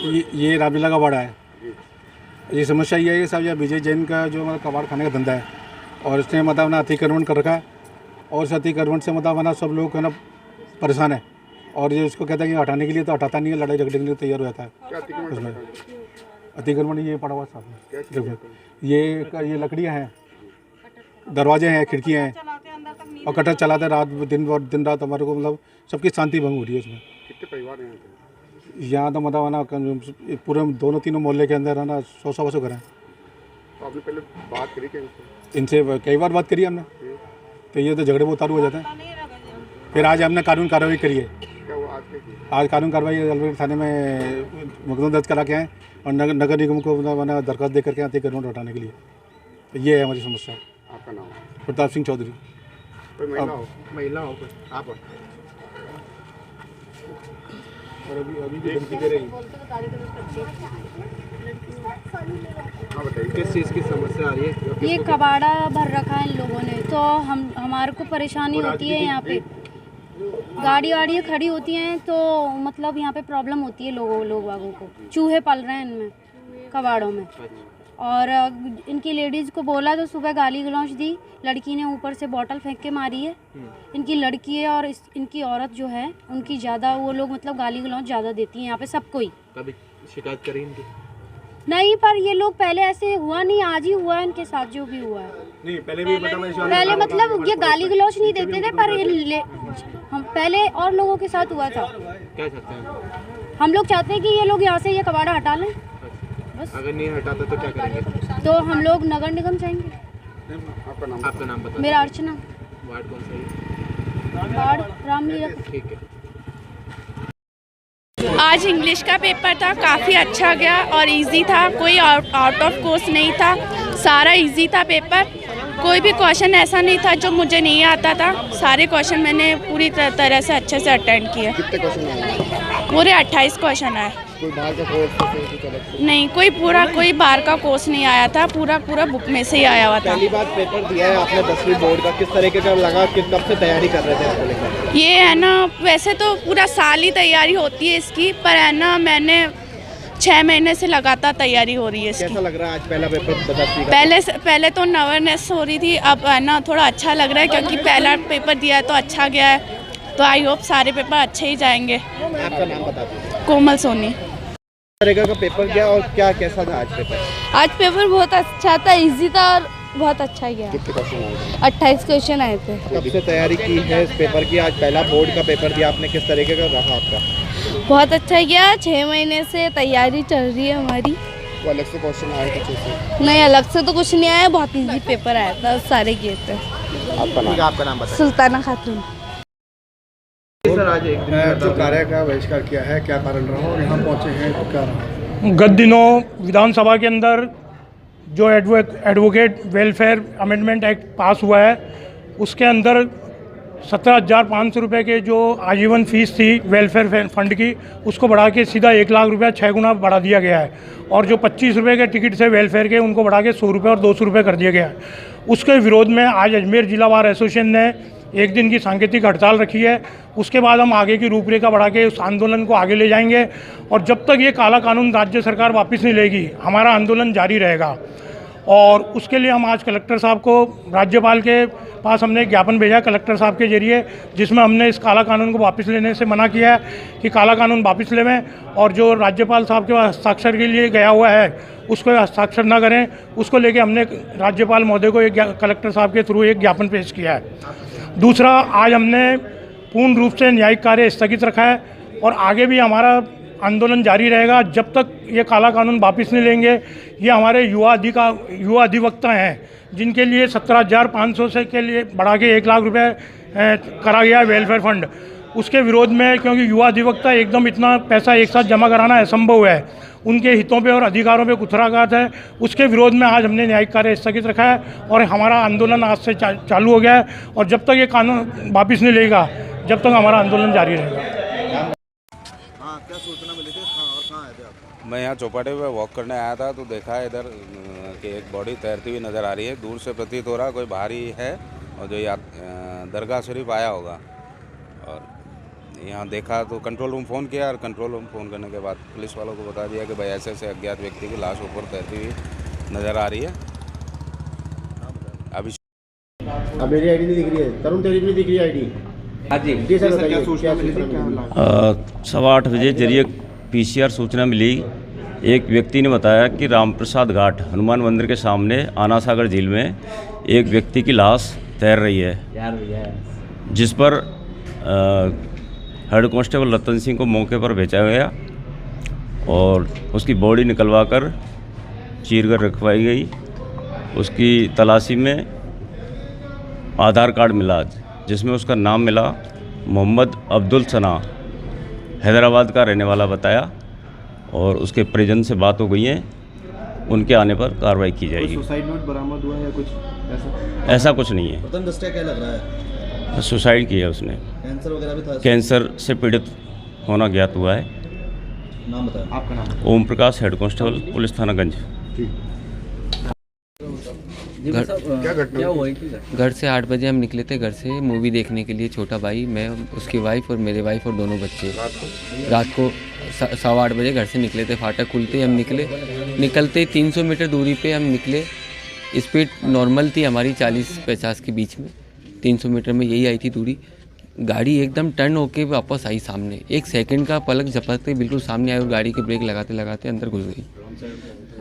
ये रामलीला का कबाड़ है। ये समस्या ये है साहब, ये विजय जैन का जो मतलब कबाड़ खाने का धंधा है और इसने मतलब ना अतिक्रमण कर रखा है और इस अतिक्रमण से मतलब ना सब लोग है ना परेशान है और ये इसको कहता है कि हटाने के लिए तो हटाता नहीं है, लड़ाई झगड़े के लिए तैयार हो जाता है उसमें। अतिक्रमण ये पड़ा हुआ साहब, देखो ये लकड़ियाँ हैं, दरवाजे हैं, खिड़कियाँ हैं और कटर चलाते रात दिन रात हमारे को मतलब सबकी शांति भंग हो रही है उसमें। कितने परिवार हैं यहाँ तो मतलब है ना पूरे दोनों तीनों मोहल्ले के अंदर है ना 100 घर हैं। तो आपने पहले बात करी क्या इनसे कई बार बात करी हमने, तो ये तो झगड़े में उतारू हो जाते हैं। फिर आज हमने कानून कार्रवाई करी है। क्या वो आज क्या की? आज कानून कार्रवाई अलवर थाने में मुकदमा दर्ज करा के आए और नगर निगम को मतलब दरख्वास्त दे करके अतिक्रमण हटाने के लिए। तो ये है हमारी समस्या। आपका नाम? प्रताप सिंह चौधरी। कोई महिला हो आप और अभी भी धमकी दे रही। हाँ बताइए, किस चीज़ की समस्या आ रही है? ये कबाड़ा भर रखा है इन लोगों ने, तो हमारे को परेशानी होती है। यहाँ पे गाड़ियाँ खड़ी होती हैं तो मतलब यहाँ पे प्रॉब्लम होती है लोगों को। चूहे पल रहे हैं इनमें कबाड़ों में और इनकी लेडीज़ को बोला तो सुबह गाली गलौज दी, लड़की ने ऊपर से बॉटल फेंक के मारी है। इनकी लड़की है और इनकी औरत जो है उनकी ज़्यादा वो लोग मतलब गाली गलौज ज़्यादा देती हैं यहाँ पे सबको ही। कभी शिकायत करी इनकी? नहीं, पर ये लोग पहले ऐसे हुआ नहीं, आज ही हुआ है इनके साथ जो भी हुआ है। नहीं पहले भी पहले मतलब ये गाली गलौज नहीं देते थे, पर हम पहले और लोगों के साथ हुआ था। क्या चाहते हैं? हम लोग चाहते हैं कि ये लोग यहाँ से ये कबाड़ा हटा लें। बस अगर नहीं हटाता तो क्या करेंगे? तो हम लोग नगर निगम जाएंगे। आपका नाम बता। मेरा अर्चना। वार्ड कौन सा है? वार्ड रामलीला। ठीक है। आज इंग्लिश का पेपर था, काफ़ी अच्छा गया और इजी था, कोई आउट ऑफ कोर्स नहीं था, सारा इजी था पेपर। कोई भी क्वेश्चन ऐसा नहीं था जो मुझे नहीं आता था, सारे क्वेश्चन मैंने पूरी तरह से अच्छे से अटेंड किए। कितने क्वेश्चन आए? पूरे 28 क्वेश्चन आए। कोई बाहर का कोर्स? नहीं, कोई बाहर का कोर्स नहीं आया था, पूरा बुक में से ही आया हुआ था। पहली बार पेपर दिया है आपने 10वीं बोर्ड का, किस तरीके का लगा, कब से तैयारी कर रहे थे इसको लेकर? ये है ना, वैसे तो पूरा साल ही तैयारी होती है इसकी, पर है ना मैंने 6 महीने से लगातार तैयारी हो रही है इसकी। कैसा लग रहा है आज पहला पेपर 10वीं का? पहले तो नर्वसनेस हो रही थी, अब है ना थोड़ा अच्छा लग रहा है क्योंकि पहला पेपर दिया है तो अच्छा गया है, तो आई होप सारे पेपर अच्छे ही जाएंगे। आपका नाम बता दीजिए। कोमल सोनी। तरीके का पेपर गया और कैसा था आज पेपर? आज पेपर बहुत अच्छा था, इजी था और बहुत अच्छा गया। कितने क्वेश्चन आए? 28 क्वेश्चन आए थे। कब से तैयारी की है इस पेपर की? आज पहला बोर्ड का पेपर दिया आपने, किस तरीके का रहा आपका? बहुत अच्छा गया, 6 महीने से तैयारी चल रही है हमारी। वो अलग से क्वेश्चन आए कुछ ऐसे? नहीं, अलग से तो कुछ नहीं आया, बहुत इजी पेपर आया था, सारे किए थे। आपका नाम बताइए। सुल्ताना खातून। सर आज एक दिन जो कार्य का बहिष्कार किया है, क्या कारण रहा और यहाँ पहुँचे हैं तो क्या रहा? गत दिनों विधानसभा के अंदर जो एडवोकेट वेलफेयर अमेंडमेंट एक्ट पास हुआ है, उसके अंदर 17,500 रुपये के जो आजीवन फीस थी वेलफेयर फंड की, उसको बढ़ा के सीधा 1 लाख रुपया 6 गुना बढ़ा दिया गया है और जो 25 रुपये के टिकट से वेलफेयर के, उनको बढ़ा के 100 रुपये और 200 रुपये कर दिया गया है। उसके विरोध में आज अजमेर जिला बार एसोसिएशन ने 1 दिन की सांकेतिक हड़ताल रखी है। उसके बाद हम आगे की रूपरेखा बढ़ा के उस आंदोलन को आगे ले जाएंगे और जब तक ये काला कानून राज्य सरकार वापस नहीं लेगी, हमारा आंदोलन जारी रहेगा। और उसके लिए हम आज कलेक्टर साहब को, राज्यपाल के पास हमने एक ज्ञापन भेजा कलेक्टर साहब के जरिए, जिसमें हमने इस काला कानून को वापस लेने से मना किया है कि काला कानून वापस लेवें और जो राज्यपाल साहब के पास हस्ताक्षर के लिए गया हुआ है उसको हस्ताक्षर ना करें। उसको लेके हमने राज्यपाल महोदय को एक कलेक्टर साहब के थ्रू एक ज्ञापन पेश किया है। दूसरा, आज हमने पूर्ण रूप से न्यायिक कार्य स्थगित रखा है और आगे भी हमारा आंदोलन जारी रहेगा जब तक ये काला कानून वापस नहीं लेंगे। ये हमारे युवा अधिवक्ता हैं जिनके लिए 17,500 से के लिए बढ़ा के 1 लाख रुपए करा गया है वेलफेयर फंड, उसके विरोध में, क्योंकि युवा अधिवक्ता एकदम इतना पैसा एक साथ जमा कराना असंभव है, उनके हितों पे और अधिकारों पे कुथराघात है, उसके विरोध में आज हमने न्यायिक कार्य स्थगित रखा है और हमारा आंदोलन आज से चालू हो गया है और जब तक ये कानून वापस नहीं लेगा जब तक हमारा आंदोलन जारी रहेगा। हाँ, क्या सूचना मिली थी और कहाँ आए थे आप? मैं यहाँ चौपाटी पे वॉक करने आया था तो देखा इधर कि एक बॉडी तैरती हुई नज़र आ रही है। दूर से प्रतीत हो रहा कोई भारी है और जो दरगाह शरीफ आया होगा और यहाँ देखा तो कंट्रोल रूम फ़ोन किया और कंट्रोल रूम फ़ोन करने के बाद पुलिस वालों को बता दिया कि भाई ऐसे ऐसे अज्ञात व्यक्ति की लाश ऊपर तैरती हुई नज़र आ रही है। अभी अब मेरी आईडी नहीं दिख रही है, तरुण तेरी भी नहीं दिख रही आईडी। हाँ जी सर, बताइए क्या सूचना मिली? 8:15 बजे जरिए पीसीआर सूचना मिली। एक व्यक्ति ने बताया कि रामप्रसाद घाट हनुमान मंदिर के सामने आना सागर झील में एक व्यक्ति की लाश तैर रही है, जिस पर हेड कांस्टेबल रतन सिंह को मौके पर भेजा गया और उसकी बॉडी निकलवा कर चीर कर रखवाई गई। उसकी तलाशी में आधार कार्ड मिला, जिसमें उसका नाम मिला मोहम्मद अब्दुल सना, हैदराबाद का रहने वाला बताया और उसके परिजन से बात हो गई है, उनके आने पर कार्रवाई की जाएगी। सुसाइड नोट बरामद हुआ या कुछ ऐसा? ऐसा कुछ नहीं है। प्रथम दृष्टया क्या लग रहा है? सुसाइड किया उसने। कैंसर वगैरह भी था? कैंसर से पीड़ित होना ज्ञात हुआ है। नाम बताएं। आपका नाम? Om Prakash, head constable, police थाना गंज। घर से 8 बजे हम निकले थे, घर से मूवी देखने के लिए। छोटा भाई, मैं, उसकी वाइफ और मेरे वाइफ और दोनों बच्चे। रात को 8:15 बजे घर से निकले थे। फाटक खुलते ही हम निकलते 300 मीटर दूरी पे हम निकले। स्पीड नॉर्मल थी हमारी 40-50 के बीच में। 300 मीटर में यही आई थी दूरी। गाड़ी एकदम टर्न होके वापस आई सामने। 1 सेकंड का पलक झपकते बिल्कुल सामने आई और गाड़ी के ब्रेक लगाते लगाते अंदर घुस गई।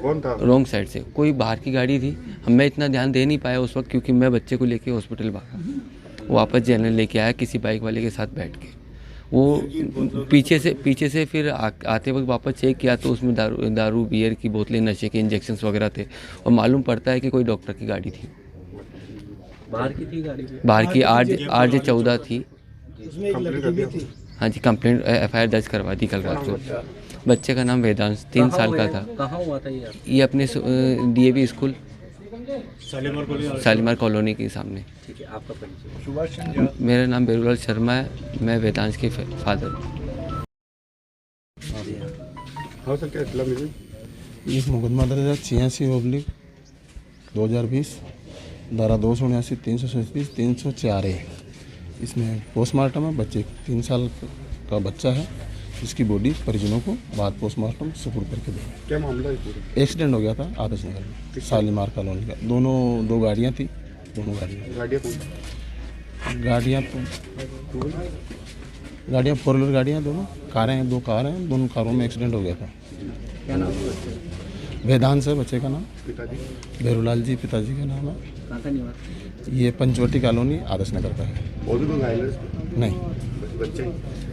कौन था? रॉन्ग साइड से कोई बाहर की गाड़ी थी। मैं इतना ध्यान दे नहीं पाया उस वक्त, क्योंकि मैं बच्चे को लेके हॉस्पिटल भागा। वापस जनरल लेके आया किसी बाइक वाले के साथ बैठ के। वो पीछे से फिर आते वक्त वापस चेक किया तो उसमें दारू बियर की बोतलें, नशे के इंजेक्शंस वगैरह थे और मालूम पड़ता है कि कोई डॉक्टर की गाड़ी थी। बाहर की थी गाड़ी? बाहर की RJ 14 थी। हाँ जी, कंप्लेंट FIR दर्ज करवा दी कल रात को। बच्चे का नाम वेदांश 3 साल का था। कहाँ हुआ था ये अपने DAV स्कूल शालीमार कॉलोनी के सामने। ठीक है, आपका परिचय? मेरा नाम बेरुलाल शर्मा है, मैं वेदांश के फादर। हाँ सर, क्या इत्तला मिली? इस मुकदमा दर्ज 86/2020 धारा 279, 337, 304 है। इसमें पोस्टमार्टम है। बच्चे 3 साल का बच्चा है, जिसकी बॉडी परिजनों को बाद पोस्टमार्टम सुपुर्द करके देंगे। क्या मामला है? एक्सीडेंट हो गया था आदर्श नगर में, शालीमार कॉलोनी का। 2 गाड़ियाँ थी। दोनों गाड़ियाँ 4 व्हीलर गाड़ियाँ, दोनों कारें हैं, 2 कार हैं। दोनों कारों में एक्सीडेंट हो गया था। क्या नाम है बच्चे? वेदांश है बच्चे का नाम। पिताजी? बेरुलाल जी पिताजी का नाम है। कहाँ का निवास? ये पंचवटी कॉलोनी आदर्श नगर का है। और भी कोई घायल? नहीं, बच्चे?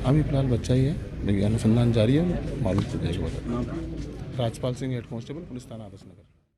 अभी फिलहाल बच्चा ही है, लेकिन अनुसंधान जारी है, मालूम चल जाएगा। Rajpal Singh, head constable, police थाना आदर्श नगर।